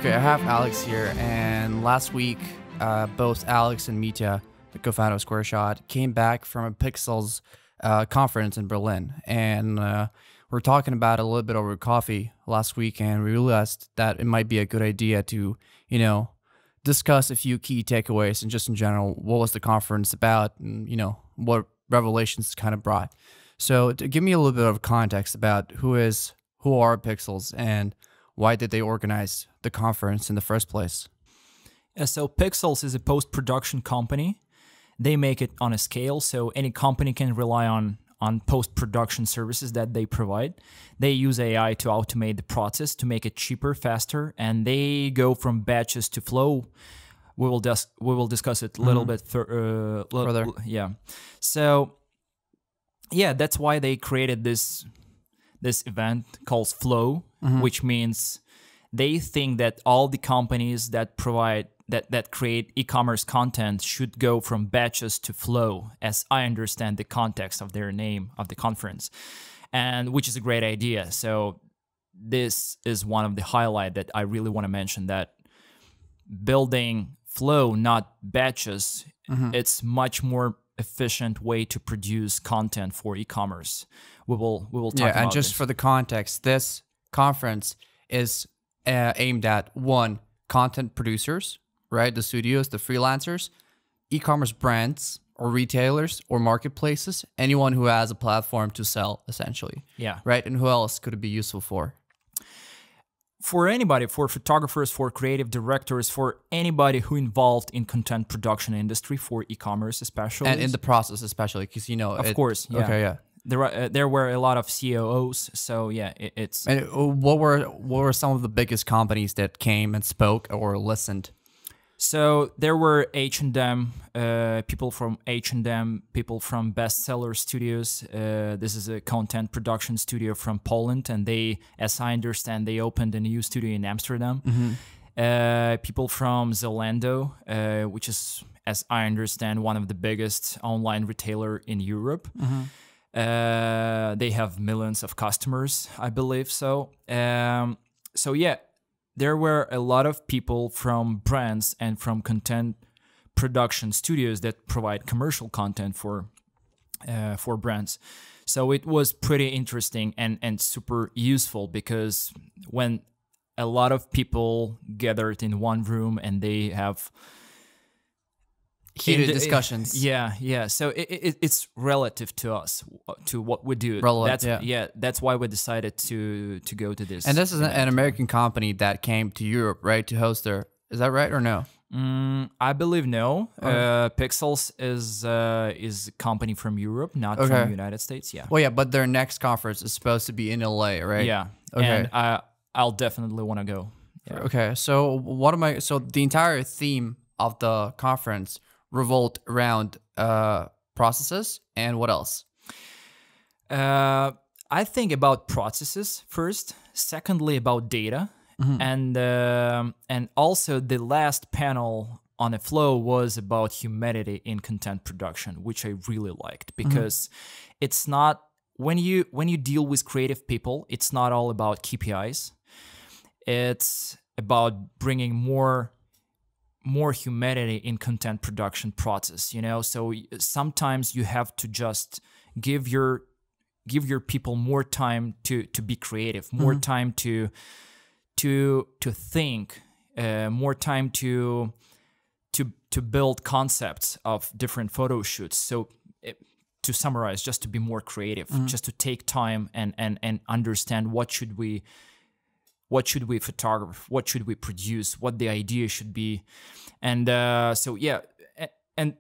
Okay, I have Alex here, and last week, both Alex and Mitya, the co-founder of Squareshot, came back from a Pixelz conference in Berlin, and we're talking about it a little bit over coffee last week, and we realized that it might be a good idea to, discuss a few key takeaways and just in general, what was the conference about, and what revelations kind of brought. So, to give me a little bit of context about who are Pixelz and why did they organize the conference in the first place? Yeah, so Pixelz is a post-production company. They make it on a scale, so any company can rely on post-production services that they provide. They use AI to automate the process to make it cheaper, faster, and they go from batches to flow. We will discuss it a little bit further. Yeah. So yeah, that's why they created this event called Flow, which means they think that all the companies that provide that create e-commerce content should go from batches to flow, as I understand the context of their name of the conference, and which is a great idea. So this is one of the highlight that I really want to mention, that building flow, not batches, it's much more efficient way to produce content for e-commerce. We will talk about and just this. for the context, this conference is aimed at content producers, right? The studios, the freelancers, e-commerce brands or retailers or marketplaces, anyone who has a platform to sell, essentially. Yeah. Right? And who else could it be useful for? For anybody, for photographers, for creative directors, for anybody who involved in content production industry, for e-commerce especially. And in the process especially, because, Of course, yeah. Okay, yeah. There were a lot of COOs, so yeah, it's... And what were some of the biggest companies that came and spoke or listened? So there were H&M, people from H&M, people from Bestseller Studios. This is a content production studio from Poland, and they, as I understand, they opened a new studio in Amsterdam. People from Zalando, which is, as I understand, one of the biggest online retailer in Europe. They have millions of customers, I believe so. So yeah, there were a lot of people from brands and from content production studios that provide commercial content for brands. So it was pretty interesting and super useful, because when a lot of people gathered in one room and they have heated discussions. Yeah. So it's relative to us, to what we do. That's why we decided to go to this. And this is an American company that came to Europe, right, to host their. Is that right or no? I believe no. Pixelz is a company from Europe, not from the United States. Yeah. Well, yeah, but their next conference is supposed to be in LA, right? Yeah. Okay. And I'll definitely want to go. Yeah. Okay. So So the entire theme of the conference revolved around processes, and what else? I think about processes first, secondly about data, and also the last panel on the flow was about humanity in content production, which I really liked, because it's not, when you deal with creative people, it's not all about KPIs. It's about bringing more humanity in content production process, So sometimes you have to just give your people more time to be creative, more time to think, more time to build concepts of different photo shoots. So to summarize, just to be more creative, just to take time and understand what should we photograph, what should we produce, what the idea should be. And so yeah, and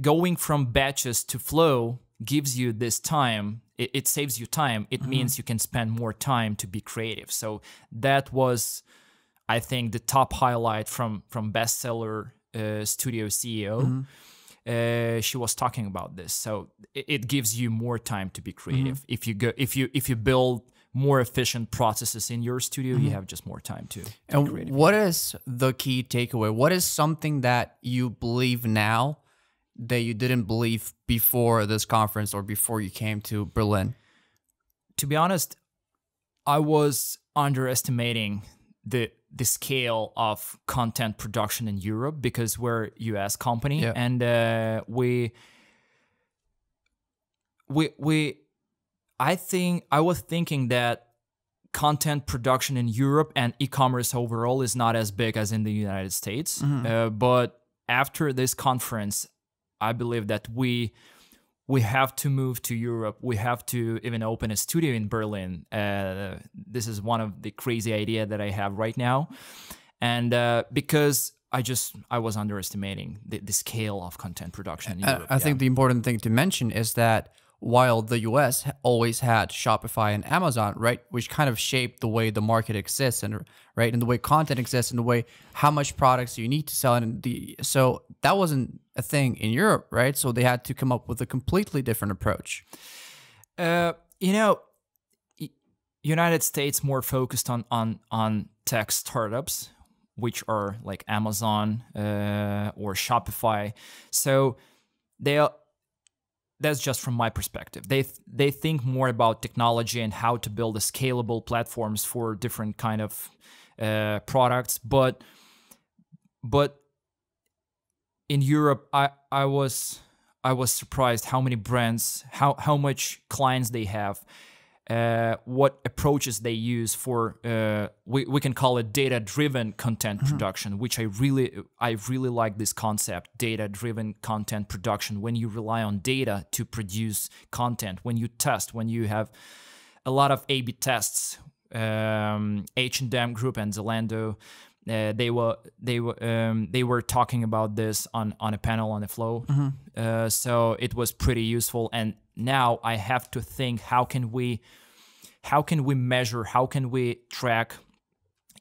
going from batches to flow gives you this time. It saves you time. It means you can spend more time to be creative. So that was, I think, the top highlight from Bestseller Studio CEO. She was talking about this. So it gives you more time to be creative. If you build more efficient processes in your studio, you have just more time to be creative. What is the key takeaway? What is something that you believe now that you didn't believe before this conference or before you came to Berlin? To be honest, I was underestimating the scale of content production in Europe, because we're a US company, Yeah. and I was thinking that content production in Europe and e-commerce overall is not as big as in the United States. But after this conference, I believe that we have to move to Europe. We have to even open a studio in Berlin. This is one of the crazy ideas that I have right now. And because I was underestimating the scale of content production in Europe. I think the important thing to mention is that while the US always had Shopify and Amazon, right, which kind of shaped the way the market exists, and right, and the way content exists, and the way how much products you need to sell, and so that wasn't a thing in Europe, right? So they had to come up with a completely different approach. United States more focused on tech startups, which are like Amazon or Shopify. So that's just from my perspective. They think more about technology and how to build a scalable platforms for different kind of products. But in Europe, I was surprised how many brands, how much clients they have, what approaches they use for we can call it data-driven content production, which I really like this concept, data-driven content production. When you rely on data to produce content, when you test, when you have a lot of A/B tests, H&M Group and Zalando, they were talking about this on a panel on the Flow, so it was pretty useful. And now I have to think, how can we measure, how can we track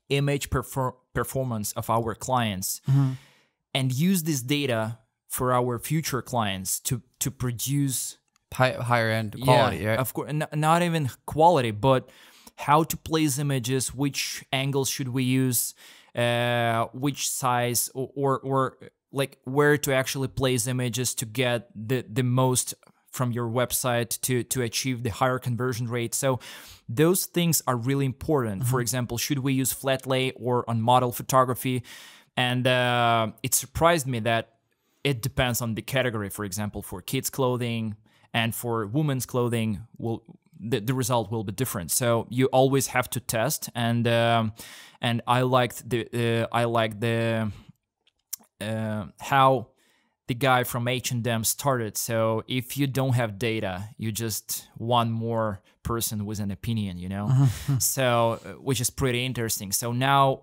image performance of our clients, and use this data for our future clients to produce higher end quality. Yeah, right? of course, not even quality, but how to place images, which angles should we use, which size, or like where to actually place images to get the most from your website to achieve the higher conversion rate. So those things are really important. For example, should we use flat lay or on model photography? And it surprised me that it depends on the category. For example, for kids clothing and for women's clothing, the result will be different. So you always have to test. And I liked the how the guy from H&M started. So if you don't have data, you just one more person with an opinion, So which is pretty interesting. So now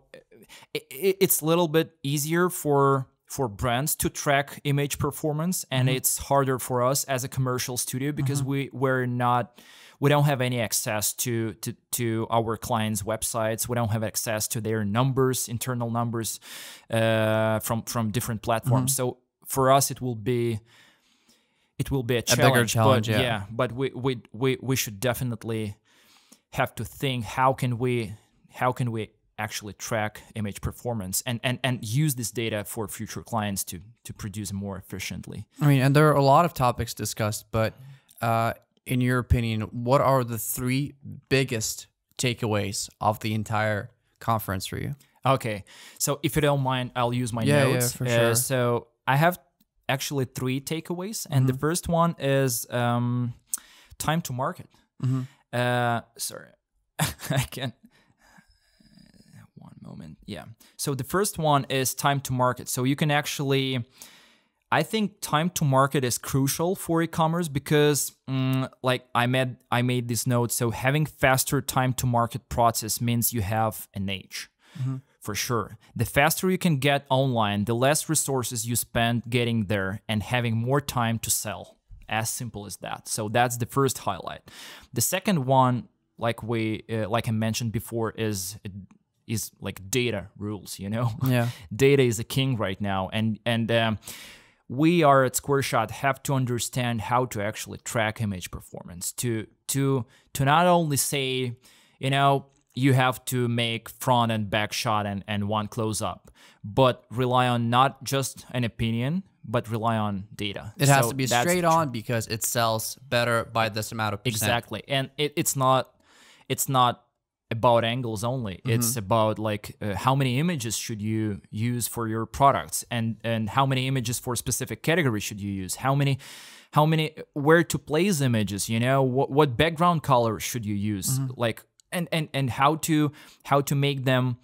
it's a little bit easier for brands to track image performance, and it's harder for us as a commercial studio because we don't have any access to our clients' websites. We don't have access to their numbers, internal numbers from different platforms. So for us, it will be a challenge. A bigger challenge, but we should definitely have to think, how can we actually track image performance and use this data for future clients to produce more efficiently. I mean, and there are a lot of topics discussed, but in your opinion, what are the 3 biggest takeaways of the entire conference for you? Okay, so if you don't mind, I'll use my Yeah, notes. for sure. So I have actually 3 takeaways, and the first one is time to market. Sorry, I can't. One moment. Yeah. So the first one is time to market. So you can actually, I think time to market is crucial for e-commerce because, like I made this note. So having faster time to market process means you have an edge. For sure. The faster you can get online, the less resources you spend getting there and having more time to sell. As simple as that. So that's the first highlight. The second one, like I mentioned before, is like data rules, Yeah. Data is a king right now. And we are at Squareshot have to understand how to actually track image performance to not only say, you have to make front and back shot and one close up, but rely on not just an opinion, but rely on data. It has to be straight on because it sells better by this amount of %. Exactly. And it's not a about angles only. It's about like how many images should you use for your products, and how many images for specific categories should you use, how many where to place images, you know, what background color should you use, like and how to make them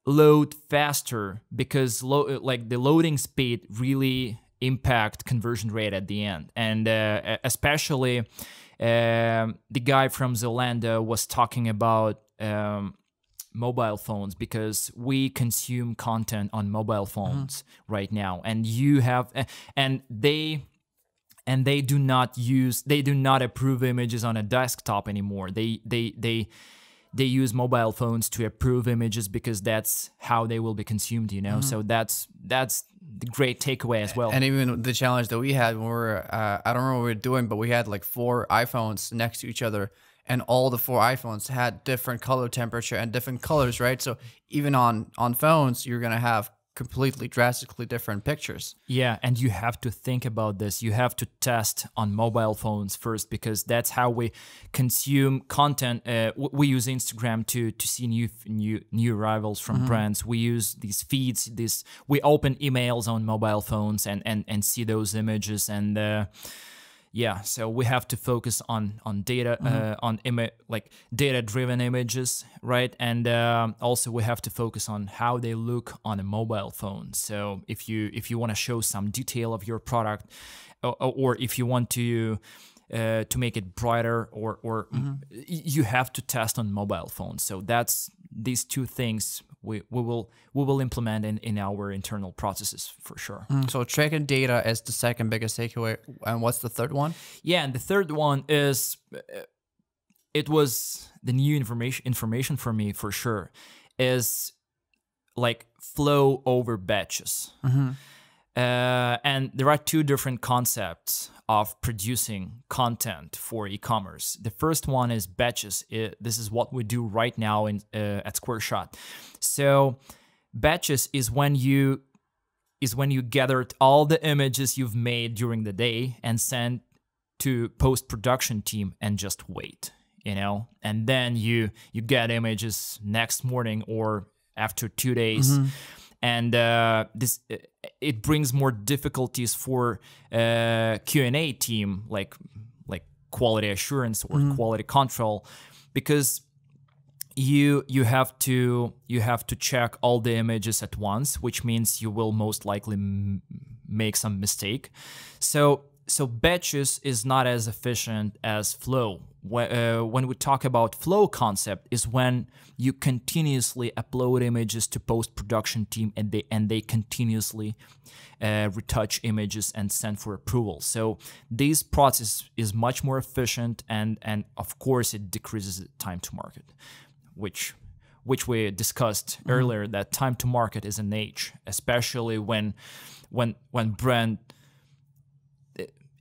load faster, because like the loading speed really impact conversion rate at the end. And especially the guy from Zalando was talking about mobile phones, because we consume content on mobile phones right now, and you have they do not approve images on a desktop anymore. They use mobile phones to approve images, because that's how they will be consumed, you know. So that's the great takeaway as well. And even the challenge that we had when we were, I don't remember what we were doing, but we had like 4 iPhones next to each other, and all the 4 iPhones had different color temperature and different colors, right? So even on phones, you're gonna have completely drastically different pictures. Yeah, and you have to think about this. You have to test on mobile phones first, because that's how we consume content. We use Instagram to see new arrivals from brands. We use these feeds. We open emails on mobile phones and see those images. And yeah, so we have to focus on data, like data-driven images, right? And also we have to focus on how they look on a mobile phone. So if you want to show some detail of your product, or if you want to make it brighter, or you have to test on mobile phones. So that's these 2 things we will implement in our internal processes for sure. So tracking data is the second biggest takeaway. And what's the third one? Yeah, and the third one is it was the new information for me for sure, is like flow over batches. And there are 2 different concepts of producing content for e-commerce. The first one is batches. This is what we do right now at Squareshot. So batches is when you gathered all the images you've made during the day and sent to post-production team and just wait, you know? And then you get images next morning or after 2 days. And it brings more difficulties for Q&A team, like quality assurance or quality control, because you have to check all the images at once, which means you will most likely make some mistake. So batches is not as efficient as flow. When we talk about flow concept, is when you continuously upload images to post-production team, and they continuously retouch images and send for approval. So this process is much more efficient, and of course it decreases the time to market, which we discussed earlier, that time to market is an age, especially when brand,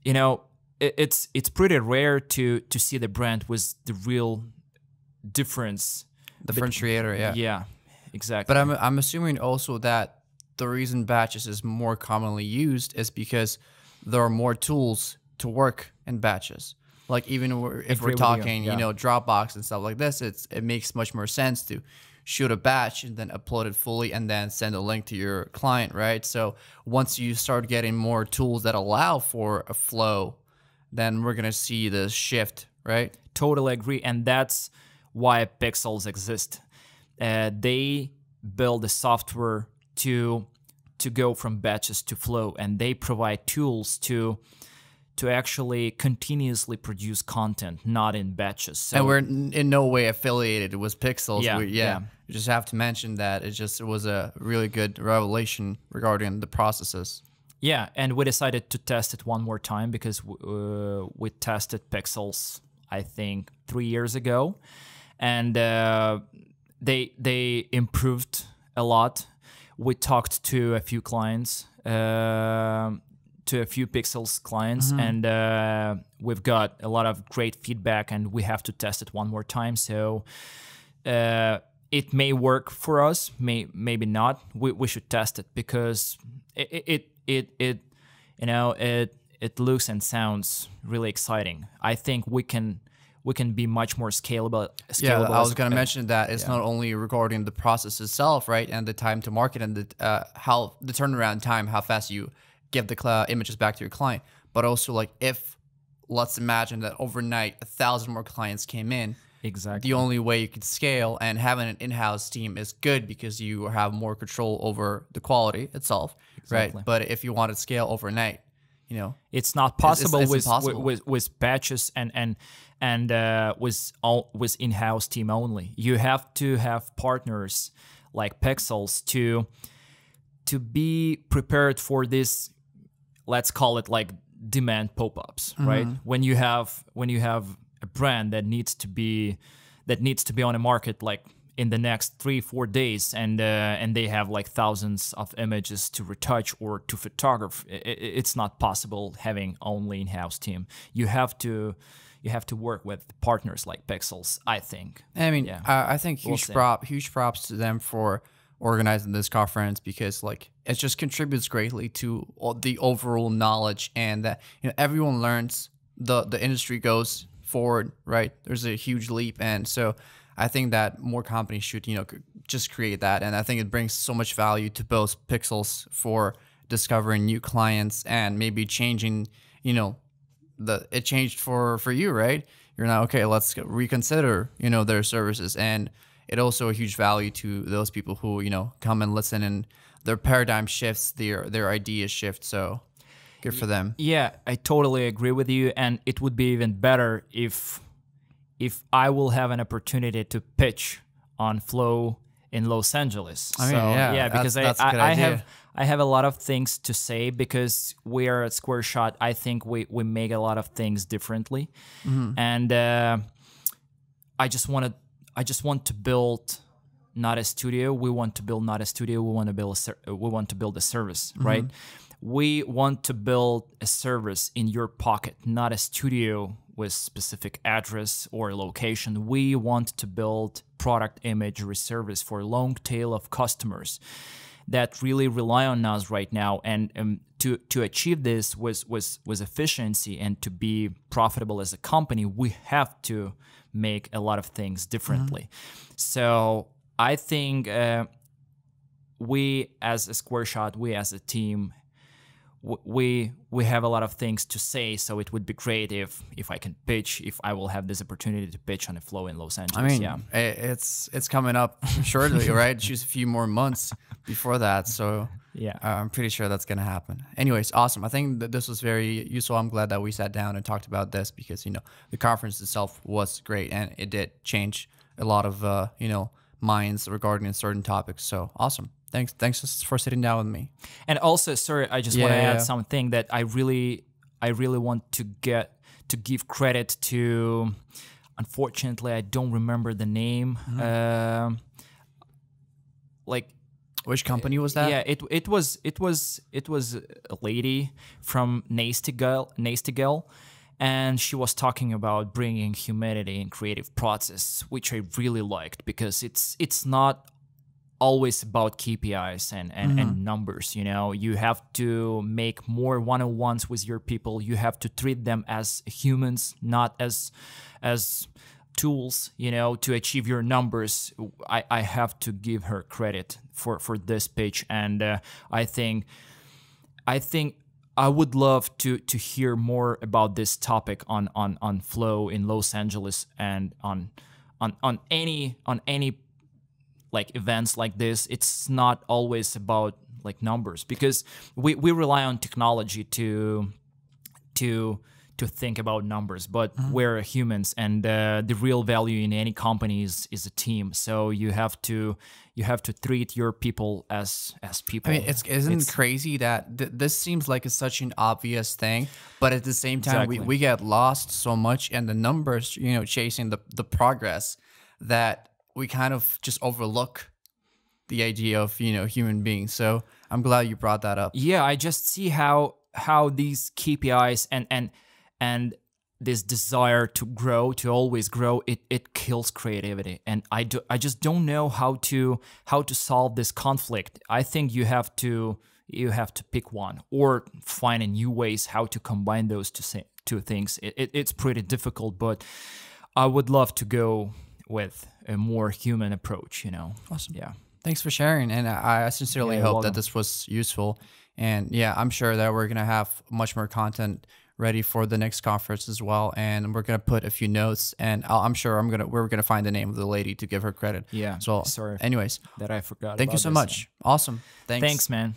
you know, it's pretty rare to see the brand with the real differentiator. Yeah. Yeah, exactly. But I'm assuming also that the reason batches is more commonly used is because there are more tools to work in batches. Like even if we're talking, you know, Dropbox and stuff like this, it makes much more sense to shoot a batch and then upload it fully and then send a link to your client, right? So once you start getting more tools that allow for a flow, then we're gonna see this shift, right? Totally agree, and that's why Pixelz exist. They build a software to go from batches to flow, and they provide tools to actually continuously produce content, not in batches. So, and we're in no way affiliated with Pixelz. Yeah. You just have to mention that it was a really good revelation regarding the processes. Yeah, and we decided to test it one more time because we tested Pixelz, I think, 3 years ago, and they improved a lot. We talked to a few clients, to a few Pixelz clients, and we've got a lot of great feedback, and we have to test it one more time. So it may work for us, maybe not. We should test it because it looks and sounds really exciting. I think we be much more scalable. Yeah, I was as a- going to mention that it's not only regarding the process itself, right, and the time to market and the how the turnaround time, how fast you give the images back to your client, but also like if let's imagine that overnight 1,000 more clients came in. Exactly. The only way you could scale and having an in-house team is good because you have more control over the quality itself, Exactly. right? But if you want to scale overnight, it's not possible it's with, impossible. with batches and with in-house team only. You have to have partners like Pixelz to be prepared for this. Let's call it like demand pop-ups, right? When you have a brand that needs to be on a market like in the next 3-4 days, and they have like thousands of images to retouch or to photograph. It's not possible having only in-house team. You have to work with partners like Pixelz, I think. I mean, Yeah. I think We'll huge props to them for organizing this conference because like it just contributes greatly to the overall knowledge and that everyone learns, the industry goes forward, right? There's a huge leap, and so I think that more companies should just create that, and I think it brings so much value to both Pixelz for discovering new clients and maybe changing it changed for you, right? You're now okay, let's reconsider their services, and it also a huge value to those people who come and listen, and their paradigm shifts, their ideas shift, so good for them. Yeah, I totally agree with you, and it would be even better if I will have an opportunity to pitch on Flow in Los Angeles. I mean, because that's a good idea. I have a lot of things to say because we are at Squareshot. I think we make a lot of things differently, and I just want to build not a studio. We want to build not a studio. We want to build a service, right? We want to build a service in your pocket, not a studio with specific address or location. We want to build product imagery service for a long tail of customers that really rely on us right now. And to achieve this with efficiency and to be profitable as a company, we have to make a lot of things differently. So I think we as a Squareshot, we as a team, we have a lot of things to say, so it would be great if I can pitch, if I will have this opportunity to pitch on a Flow in Los Angeles. I mean, it's coming up shortly, right? Just a few more months before that, so yeah, I'm pretty sure that's gonna happen. Anyways, awesome. I think that this was very useful. I'm glad that we sat down and talked about this because the conference itself was great and it did change a lot of minds regarding certain topics. So awesome. Thanks for sitting down with me. And also, sorry, I just want to add something that I really want to give credit to. Unfortunately, I don't remember the name. Like, which company was that? Yeah, it was a lady from Nastigel, and she was talking about bringing humanity in creative process, which I really liked because it's not always about KPIs and numbers. You have to make more one-on-ones with your people. You have to treat them as humans, not as tools, to achieve your numbers. I have to give her credit for this pitch, and I think I would love to hear more about this topic on Flow in Los Angeles and on any like events like this. It's not always about like numbers because we rely on technology to think about numbers, but we're humans, and the real value in any company is a team. So you have to treat your people as people. I mean, isn't it crazy that this seems like it's such an obvious thing, but at the same time we get lost so much in the numbers, chasing the progress, that we kind of just overlook the idea of human beings. So I'm glad you brought that up. Yeah, I just see how these KPIs and this desire to grow, to always grow, it kills creativity. And I just don't know how to solve this conflict. I think you have to pick one or find a new ways how to combine those two things. It's pretty difficult, but I would love to go with a more human approach, you know. Awesome. Yeah. Thanks for sharing. And I sincerely Yeah, you're hope welcome. that this was useful. And yeah, I'm sure that we're going to have much more content ready for the next conference as well. And we're going to put a few notes, and I'm sure we're going to find the name of the lady to give her credit. Yeah. So Sorry anyways, that I forgot. thank you about so this. much. Awesome. Thanks. Thanks, man.